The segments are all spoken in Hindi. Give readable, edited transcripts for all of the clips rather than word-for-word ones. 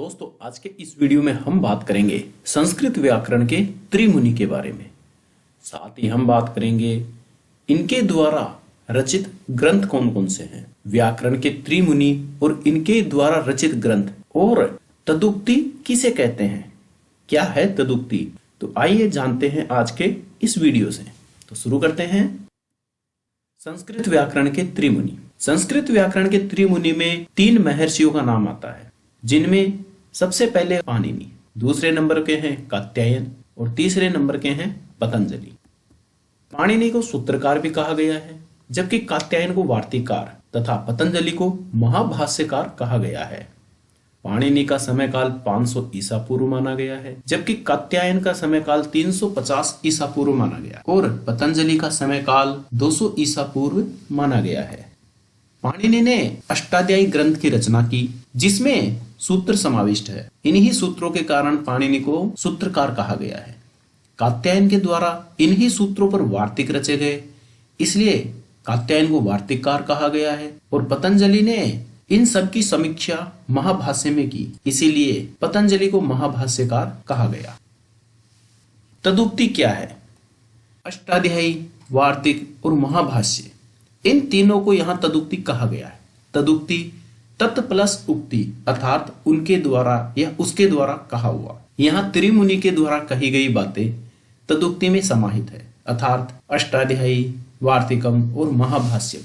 दोस्तों, आज के इस वीडियो में हम बात करेंगे संस्कृत व्याकरण के त्रिमुनि के बारे में। साथ ही हम बात करेंगे इनके द्वारा रचित ग्रंथ कौन कौन से हैं, व्याकरण के त्रिमुनि और इनके द्वारा रचित ग्रंथ, और तदुक्ति किसे कहते हैं, क्या है तदुक्ति। तो आइए जानते हैं आज के इस वीडियो से। तो शुरू करते हैं। संस्कृत व्याकरण के त्रिमुनि। संस्कृत व्याकरण के त्रिमुनि में 3 महर्षियों का नाम आता है, जिनमें सबसे पहले पाणिनि, दूसरे नंबर के हैं कात्यायन और तीसरे नंबर के हैं पतंजलि। पाणिनि को सूत्रकार भी कहा गया है, जबकि कात्यायन को वार्तिकार तथा पतंजलि को महाभाष्यकार कहा गया है। पाणिनि का समयकाल 500 ईसा पूर्व माना गया है, जबकि कात्यायन का समयकाल 350 ईसा पूर्व माना गया और पतंजलि का समयकाल 200 ईसा पूर्व माना गया है। पाणिनि ने अष्टाध्यायी ग्रंथ की रचना की, जिसमें सूत्र समाविष्ट है। इन्हीं सूत्रों के कारण पाणिनि को सूत्रकार कहा गया है। कात्यायन के द्वारा इन्हीं सूत्रों पर वार्तिक रचे गए, इसलिए कात्यायन को वार्तिककार कहा गया है। और पतंजलि ने इन सब की समीक्षा महाभाष्य में की, इसीलिए पतंजलि को महाभाष्यकार कहा गया। तदुक्ति क्या है? अष्टाध्यायी, वार्तिक और महाभाष्य, इन तीनों को यहाँ तदुक्ति कहा गया है। तदुक्ति तत् प्लस उक्ति, अर्थात उनके द्वारा या उसके द्वारा कहा हुआ। यहाँ त्रिमुनि के द्वारा कही गई बातें तदुक्ति में समाहित है, अर्थात अष्टाध्यायी, वार्तिकम और महाभाष्यम,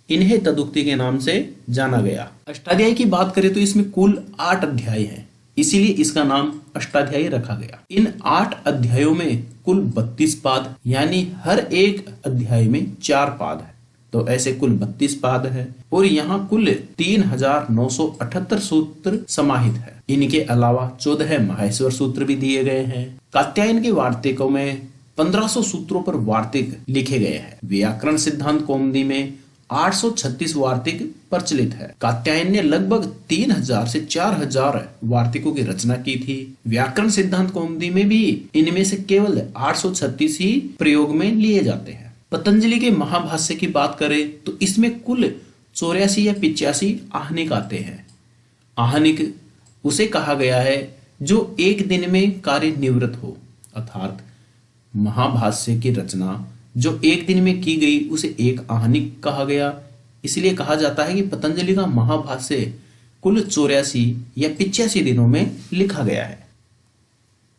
इन्हें तदुक्ति के नाम से जाना गया। अष्टाध्यायी की बात करें तो इसमें कुल 8 अध्याय हैं, इसीलिए इसका नाम अष्टाध्यायी रखा गया। इन 8 अध्यायों में कुल 32 पाद, यानी हर एक अध्याय में 4 पाद है, तो ऐसे कुल 32 पाद है। और यहाँ कुल 3978 सूत्र समाहित है। इनके अलावा 14 माहेश्वर सूत्र भी दिए गए हैं। कात्यायन के वार्तिकों में 1500 सूत्रों पर वार्तिक लिखे गए हैं। व्याकरण सिद्धांत कौमुदी में 836 वार्तिक प्रचलित है। कात्यायन ने लगभग 3000 से 4000 वार्तिकों की रचना की थी। व्याकरण सिद्धांत कौमुदी में भी इनमें से केवल 836 ही प्रयोग में लिए जाते हैं। पतंजलि के महाभाष्य की बात करें तो इसमें कुल 84 या 85 आहनिक आते हैं। आहनिक उसे कहा गया है जो एक दिन में कार्य निवृत्त हो, अर्थात महाभाष्य की रचना जो एक दिन में की गई उसे एक आहनिक कहा गया। इसलिए कहा जाता है कि पतंजलि का महाभाष्य कुल 84 या 85 दिनों में लिखा गया है।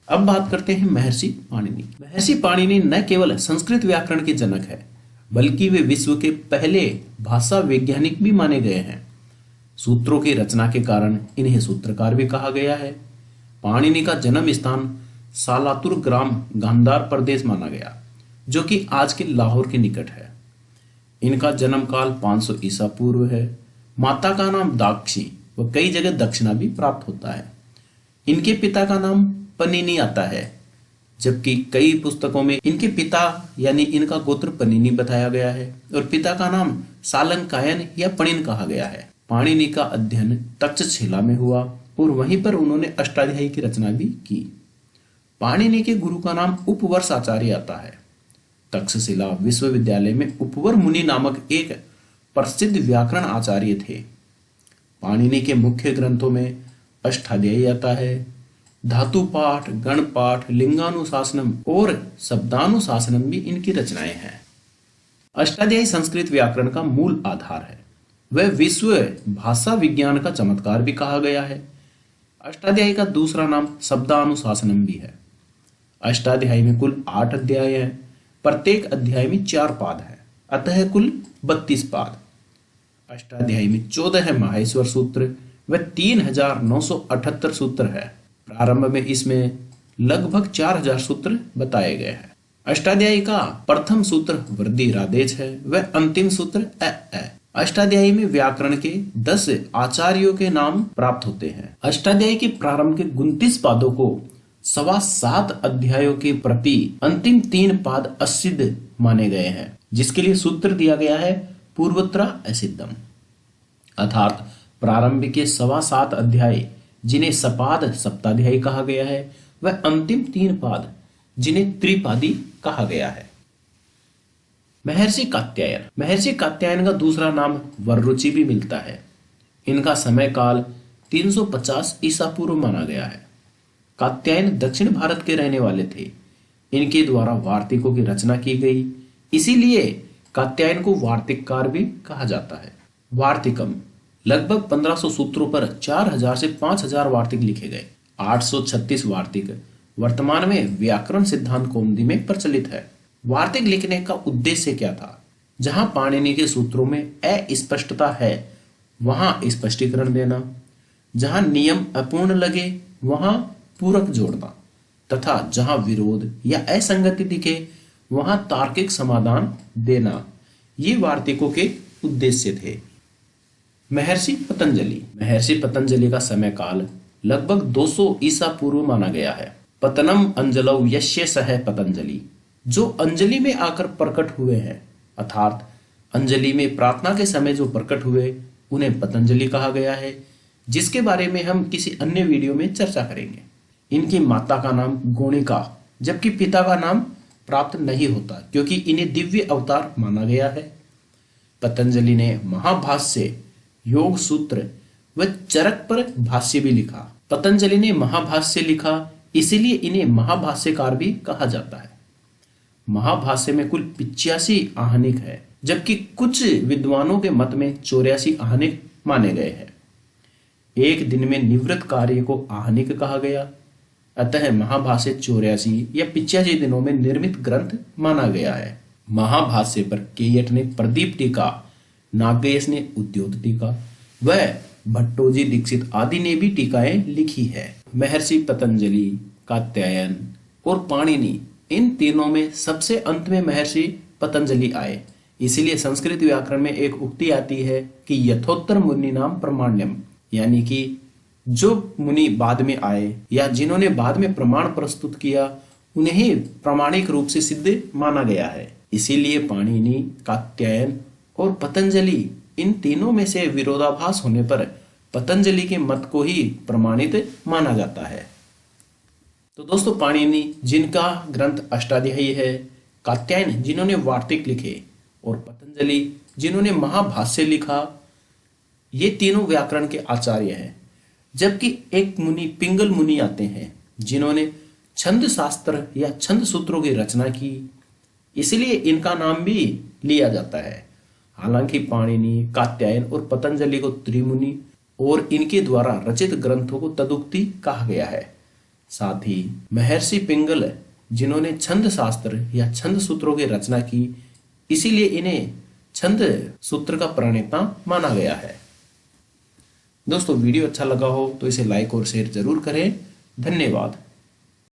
अब बात करते हैं महर्षि पाणिनि। महर्षि पाणिनि न केवल संस्कृत व्याकरण के जनक है, बल्कि वे विश्व के पहले भाषा वैज्ञानिक भी माने गए हैं। सूत्रों की रचना के कारण इन्हें सूत्रकार भी कहा गया है। पाणिनि का जन्म स्थान सालातुर ग्राम गांधार प्रदेश माना गया, जो कि आज के लाहौर के निकट है। इनका जन्म काल 500 ईसा पूर्व है। माता का नाम दाक्षी व कई जगह दक्षिणा भी प्राप्त होता है। इनके पिता का नाम पनिनी आता है, जबकि कई पुस्तकों में इनके पिता यानी इनका गोत्र पनिनी बताया गया है और पिता का नाम सालंकायन या पणिन कहा गया है। पाणिनि का अध्ययन तक्षशिला में हुआ और वहीं पर उन्होंने अष्टाध्यायी की रचना भी की। पाणिनि के गुरु का नाम उपवर्ष आचार्य आता है। तक्षशिला विश्वविद्यालय में उपवर मुनि नामक एक प्रसिद्ध व्याकरण आचार्य थे। पाणिनि के मुख्य ग्रंथों में अष्टाध्यायी आता है। धातु पाठ, गण पाठ, लिंगानुशासनम और शब्दानुशासनम भी इनकी रचनाएं हैं। अष्टाध्यायी संस्कृत व्याकरण का मूल आधार है। वह विश्व भाषा विज्ञान का चमत्कार भी कहा गया है। अष्टाध्यायी का दूसरा नाम शब्दानुशासनम भी है। अष्टाध्यायी में कुल 8 अध्याय हैं। प्रत्येक अध्याय में 4 पाद है, अतः कुल 32 पाद। अष्टाध्यायी में 14 माहेश्वर सूत्र व 3978 सूत्र है। प्रारंभ में इसमें लगभग 4000 सूत्र बताए गए हैं। अष्टाध्यायी का प्रथम सूत्र वृद्धि रादेश है, वह अंतिम सूत्र अ। अष्टाध्यायी में व्याकरण के 10 आचार्यों के नाम प्राप्त होते हैं। अष्टाध्यायी के प्रारंभ के 29 पादों को 7.25 अध्यायों के प्रति अंतिम 3 पाद असिद्ध माने गए हैं, जिसके लिए सूत्र दिया गया है पूर्वोत्तरा असिद्धम, अर्थात प्रारंभ के 7.25 अध्याय जिन्हें सपाद सप्ताध्यायी कहा गया है, वह अंतिम 3 पाद जिन्हें त्रिपादी कहा गया है। महर्षि कात्यायन। महर्षि कात्यायन का दूसरा नाम वररुचि भी मिलता है। इनका समय काल 350 ईसा पूर्व माना गया है। कात्यायन दक्षिण भारत के रहने वाले थे। इनके द्वारा वार्तिकों की रचना की गई, इसीलिए कात्यायन को वार्तिककार भी कहा जाता है। वार्तिकम लगभग 1500 सूत्रों पर 4000 से 5000 वार्तिक लिखे गए। 836 वार्तिक वर्तमान में व्याकरण सिद्धांत कौमुदी में प्रचलित है। वार्तिक लिखने का उद्देश्य क्या था? जहां पाणिनि के सूत्रों में अस्पष्टता है वहां स्पष्टीकरण देना, जहां नियम अपूर्ण लगे वहां पूरक जोड़ना, तथा जहां विरोध या असंगति दिखे वहां तार्किक समाधान देना, ये वार्तिकों के उद्देश्य थे। महर्षि पतंजलि का समय काल लगभग 200 ईसा पूर्व माना गया है। पतनम अंजलौ यस्य सह पतंजलि, जो अंजलि में आकर प्रकट हुए हैं, अर्थात अंजलि में प्रार्थना के समय जो प्रकट हुए उन्हें पतंजलि कहा गया है, जिसके बारे में हम किसी अन्य वीडियो में चर्चा करेंगे। इनकी माता का नाम गोणिका, जबकि पिता का नाम प्राप्त नहीं होता क्योंकि इन्हें दिव्य अवतार माना गया है। पतंजलि ने महाभाष्य, योग सूत्र व चरक पर भाष्य भी लिखा। पतंजलि ने महाभाष्य लिखा, इसीलिए इन्हें महाभाष्यकार भी कहा जाता है। महाभाष्य में कुल 85 आहनिक है, जबकि कुछ विद्वानों के मत में 84 आहनिक माने गए हैं। एक दिन में निवृत्त कार्य को आहनिक कहा गया, अतः महाभाष्य 84 या 85 दिनों में निर्मित ग्रंथ माना गया है। महाभाष्य पर केयट ने प्रदीप टीका, नागेश ने उद्योत टीका व भट्टोजी दीक्षित आदि ने भी टीकाएं लिखी है। महर्षि पतंजलि, कात्यायन और पाणिनि, इन तीनों में सबसे अंत में महर्षि पतंजलि आए। इसीलिए संस्कृत व्याकरण में एक उक्ति आती है कि यथोत्तर मुनि नाम प्रमाण्यम, यानी कि जो मुनि बाद में आए या जिन्होंने बाद में प्रमाण प्रस्तुत किया उन्हें ही प्रामाणिक रूप से सिद्ध माना गया है। इसीलिए पाणिनि, कात्यायन और पतंजलि, इन तीनों में से विरोधाभास होने पर पतंजलि के मत को ही प्रमाणित माना जाता है। तो दोस्तों, पाणिनि जिनका ग्रंथ अष्टाध्यायी है, कात्यायन जिन्होंने वार्तिक लिखे और पतंजलि जिन्होंने महाभाष्य लिखा, ये तीनों व्याकरण के आचार्य हैं। जबकि एक मुनि पिंगल मुनि आते हैं जिन्होंने छंद शास्त्र या छंद सूत्रों की रचना की, इसलिए इनका नाम भी लिया जाता है। हालांकि पाणिनि, कात्यायन और पतंजलि को त्रिमुनि और इनके द्वारा रचित ग्रंथों को तदुक्ति कहा गया है। साथ ही महर्षि पिंगल जिन्होंने छंद शास्त्र या छंद सूत्रों की रचना की, इसीलिए इन्हें छंद सूत्र का प्रणेता माना गया है। दोस्तों, वीडियो अच्छा लगा हो तो इसे लाइक और शेयर जरूर करें। धन्यवाद।